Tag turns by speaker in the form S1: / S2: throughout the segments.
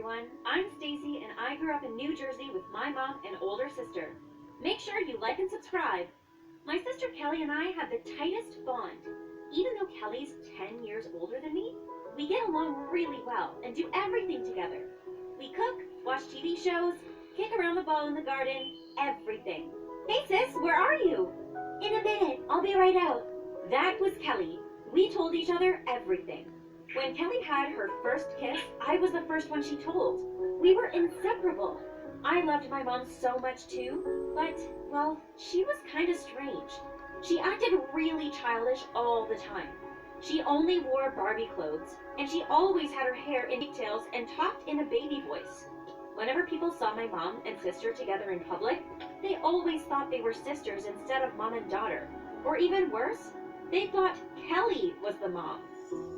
S1: everyone. I'm Stacy and I grew up in New Jersey with my mom and older sister. Make sure you like and subscribe. My sister Kelly and I have the tightest bond. Even though Kelly's 10 years older than me, we get along really well and do everything together. We cook, watch TV shows, kick around the ball in the garden, everything. Hey sis, where are you? In a minute, I'll be right out. That was Kelly. We told each other everything. When Kelly had her first kiss, I was the first one she told. We were inseparable. I loved my mom so much too, but, well, she was kind of strange. She acted really childish all the time. She only wore Barbie clothes, and she always had her hair in pigtails and talked in a baby voice. Whenever people saw my mom and sister together in public, they always thought they were sisters instead of mom and daughter. Or even worse, they thought Kelly was the mom.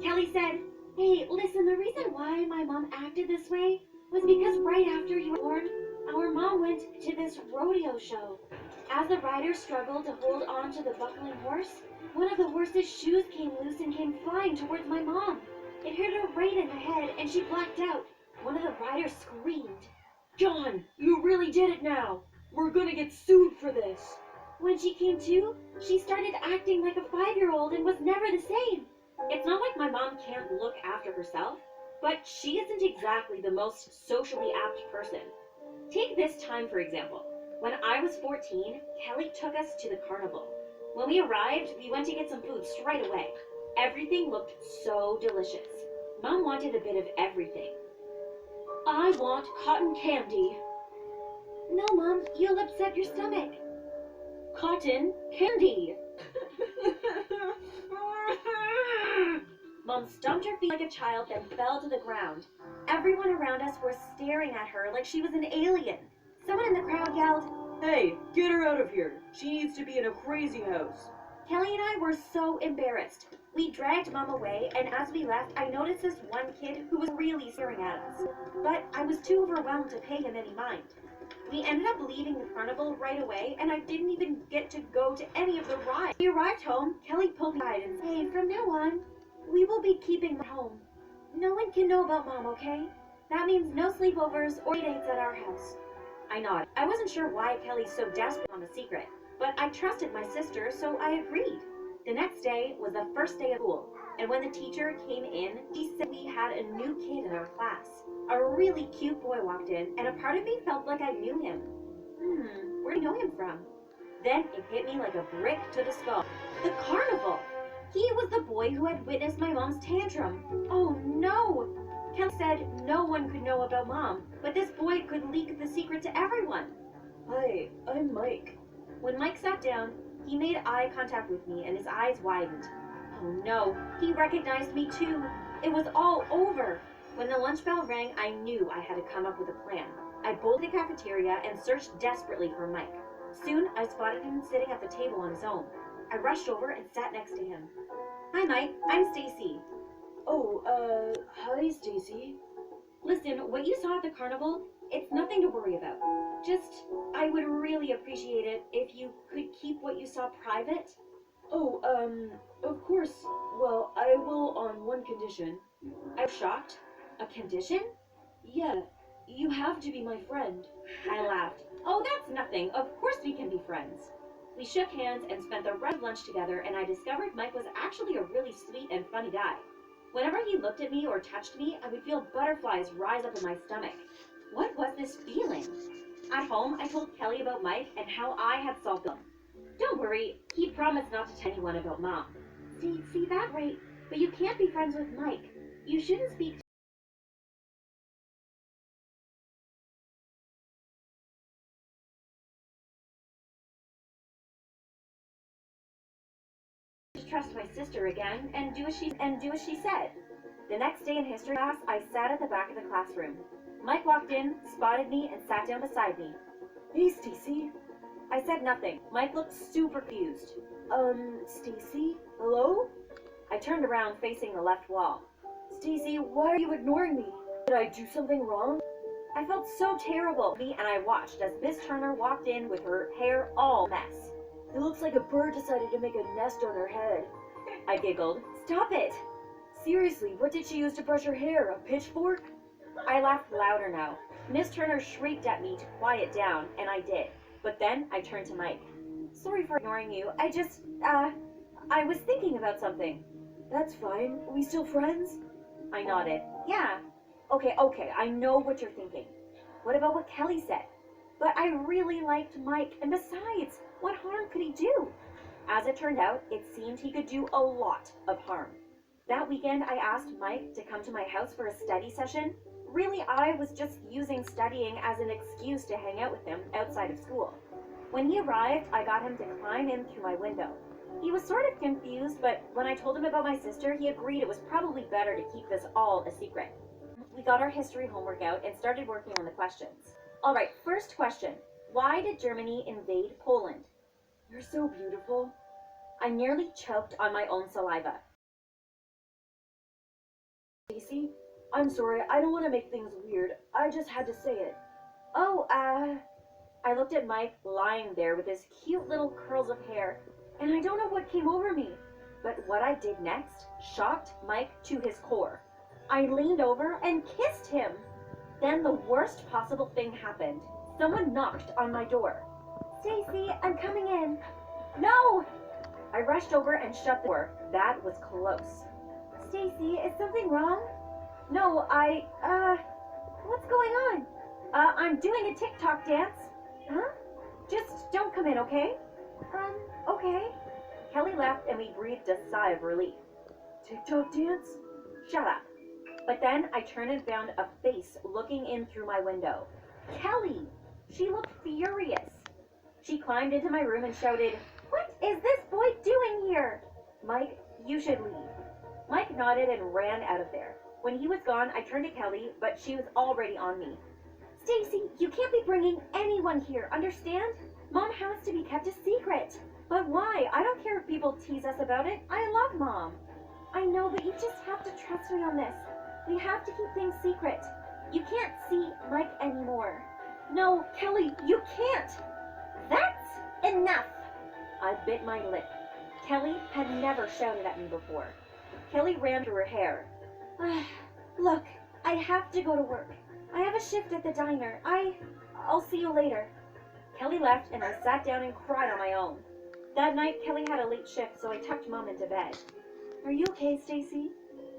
S1: Kelly said, "Hey, listen, the reason why my mom acted this way was because right after you were born, our mom went to this rodeo show. As the rider struggled to hold on to the buckling horse, one of the horse's shoes came loose and came flying towards my mom. It hit her right in the head and she blacked out. One of the riders screamed, 'John, you really did it now. We're gonna get sued for this.' When she came to, she started acting like a 5-year-old and was never the same. It's not like my mom can't look after herself, but she isn't exactly the most socially apt person. Take this time, for example. When I was 14, Kelly took us to the carnival. When we arrived, we went to get some food straight away. Everything looked so delicious. Mom wanted a bit of everything. 'I want cotton candy.' 'No, Mom, you'll upset your stomach.' 'Cotton candy.' Mom stomped her feet like a child, then fell to the ground. Everyone around us were staring at her like she was an alien. Someone in the crowd yelled, 'Hey, get her out of here. She needs to be in a crazy house.' Kelly and I were so embarrassed. We dragged Mom away, and as we left, I noticed this one kid who was really staring at us. But I was too overwhelmed to pay him any mind. We ended up leaving the carnival right away, and I didn't even get to go to any of the rides. We arrived home, Kelly pulled me aside and said, 'Hey, from now on, we will be keeping her home. No one can know about Mom, okay? That means no sleepovers or dates at our house.' I nodded. I wasn't sure why Kelly's so desperate on the secret, but I trusted my sister, so I agreed. The next day was the first day of school, and when the teacher came in, she said we had a new kid in our class. A really cute boy walked in, and a part of me felt like I knew him. Where do I know him from? Then it hit me like a brick to the skull. The carnival! He was the boy who had witnessed my mom's tantrum. Oh no! Kelly said no one could know about Mom, but this boy could leak the secret to everyone. 'Hi, I'm Mike.' When Mike sat down, he made eye contact with me and his eyes widened. Oh no, he recognized me too. It was all over. When the lunch bell rang, I knew I had to come up with a plan. I bolted the cafeteria and searched desperately for Mike. Soon, I spotted him sitting at the table on his own. I rushed over and sat next to him. 'Hi, Mike. I'm Stacy.' 'Oh, hi, Stacy.' 'Listen, what you saw at the carnival, it's nothing to worry about. Just, I would really appreciate it if you could keep what you saw private.' 'Oh, of course. Well, I will on one condition.' I was shocked. 'A condition?' 'Yeah, you have to be my friend.' I laughed. 'Oh, that's nothing. Of course we can be friends.' We shook hands and spent the rest of lunch together, and I discovered Mike was actually a really sweet and funny guy. Whenever he looked at me or touched me, I would feel butterflies rise up in my stomach. What was this feeling? At home, I told Kelly about Mike and how I had solved them. 'Don't worry, he promised not to tell anyone about Mom.' See that right? But you can't be friends with Mike. You shouldn't speak to trust my sister again and do as she said. The next day in history class, I sat at the back of the classroom. Mike walked in, spotted me, and sat down beside me. 'Hey, Stacy.' I said nothing. Mike looked super confused. Stacy? Hello?' I turned around facing the left wall. 'Stacy, why are you ignoring me? Did I do something wrong?' I felt so terrible, and I watched as Miss Turner walked in with her hair all a mess. 'It looks like a bird decided to make a nest on her head.' I giggled. 'Stop it!' 'Seriously, what did she use to brush her hair? A pitchfork?' I laughed louder now. Miss Turner shrieked at me to quiet down, and I did. But then I turned to Mike. Sorry for ignoring you. I was thinking about something. That's fine. We still friends? I nodded. Yeah. Okay, I know what you're thinking. What about what Kelly said? But I really liked Mike, and besides, what harm could he do? As it turned out, it seemed he could do a lot of harm. That weekend, I asked Mike to come to my house for a study session. Really, I was just using studying as an excuse to hang out with him outside of school. When he arrived, I got him to climb in through my window. He was sort of confused, but when I told him about my sister, he agreed it was probably better to keep this all a secret. We got our history homework out and started working on the questions. All right, first question. Why did Germany invade Poland? You're so beautiful. I nearly choked on my own saliva. Stacy, I'm sorry, I don't want to make things weird. I just had to say it. Oh, I looked at Mike lying there with his cute little curls of hair, and I don't know what came over me. But what I did next shocked Mike to his core. I leaned over and kissed him. Then the worst possible thing happened. Someone knocked on my door. Stacy, I'm coming in. No! I rushed over and shut the door. That was close. Stacy, is something wrong? No, what's going on? I'm doing a TikTok dance. Huh? Just don't come in, okay? Okay. Kelly left and we breathed a sigh of relief. TikTok dance? Shut up. But then I turned and found a face looking in through my window. Kelly! She looked furious. She climbed into my room and shouted, "What is this boy doing here?" Mike, you should leave. Mike nodded and ran out of there. When he was gone, I turned to Kelly, but she was already on me. Stacy, you can't be bringing anyone here, understand? Mom has to be kept a secret. But why? I don't care if people tease us about it. I love Mom. I know, but you just have to trust me on this. We have to keep things secret. You can't see Mike anymore. No, Kelly, you can't. That's enough. I bit my lip. Kelly had never shouted at me before. Kelly ran through her hair. Look, I have to go to work. I have a shift at the diner. I'll see you later. Kelly left and I sat down and cried on my own. That night, Kelly had a late shift, so I tucked Mom into bed. Are you okay, Stacy?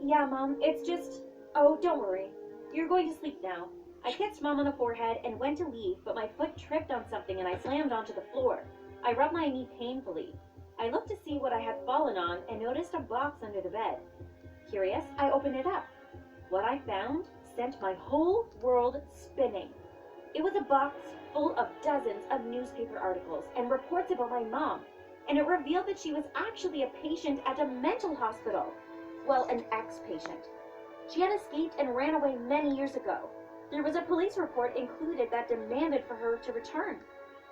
S1: Yeah, Mom, it's just... Oh, don't worry. You're going to sleep now. I kissed Mom on the forehead and went to leave, but my foot tripped on something and I slammed onto the floor. I rubbed my knee painfully. I looked to see what I had fallen on and noticed a box under the bed. Curious, I opened it up. What I found sent my whole world spinning. It was a box full of dozens of newspaper articles and reports about my mom, and it revealed that she was actually a patient at a mental hospital. Well, an ex-patient. She had escaped and ran away many years ago. There was a police report included that demanded for her to return.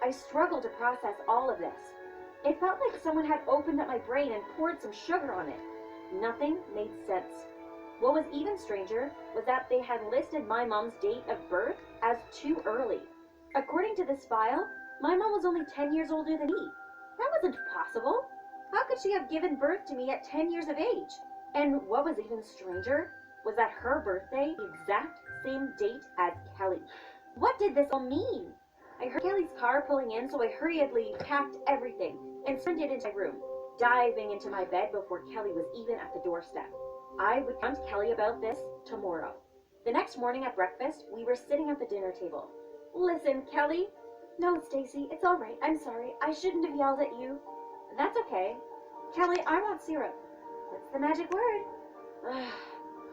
S1: I struggled to process all of this. It felt like someone had opened up my brain and poured some sugar on it. Nothing made sense. What was even stranger was that they had listed my mom's date of birth as too early. According to this file, my mom was only 10 years older than me. That wasn't possible. How could she have given birth to me at 10 years of age? And what was even stranger was that her birthday, the exact same date as Kelly. What did this all mean? I heard Kelly's car pulling in, so I hurriedly packed everything and sprinted into my room, diving into my bed before Kelly was even at the doorstep. I would come to Kelly about this tomorrow. The next morning at breakfast, we were sitting at the dinner table. Listen, Kelly. No, Stacy, it's all right. I'm sorry. I shouldn't have yelled at you. That's okay. Kelly, I want syrup. What's the magic word?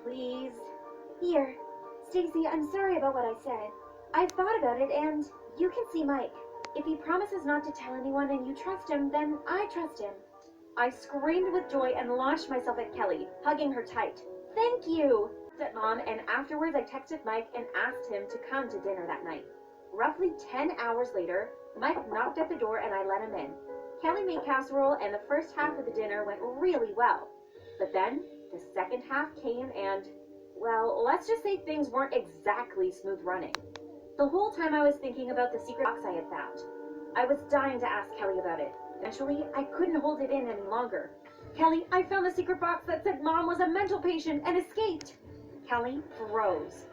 S1: Please. Here. Stacy, I'm sorry about what I said. I've thought about it, and you can see Mike. If he promises not to tell anyone and you trust him, then I trust him. I screamed with joy and launched myself at Kelly, hugging her tight. Thank you! Said Mom, and afterwards I texted Mike and asked him to come to dinner that night. Roughly 10 hours later, Mike knocked at the door and I let him in. Kelly made casserole and the first half of the dinner went really well. But then, the second half came and, well, let's just say things weren't exactly smooth running. The whole time I was thinking about the secret box I had found. I was dying to ask Kelly about it. Eventually, I couldn't hold it in any longer. Kelly, I found the secret box that said Mom was a mental patient and escaped. Kelly froze.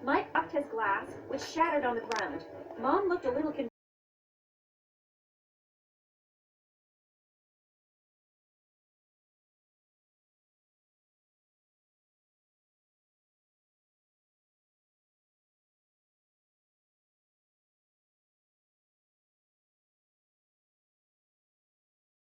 S1: Mike dropped his glass, which shattered on the ground. Mom looked a little confused.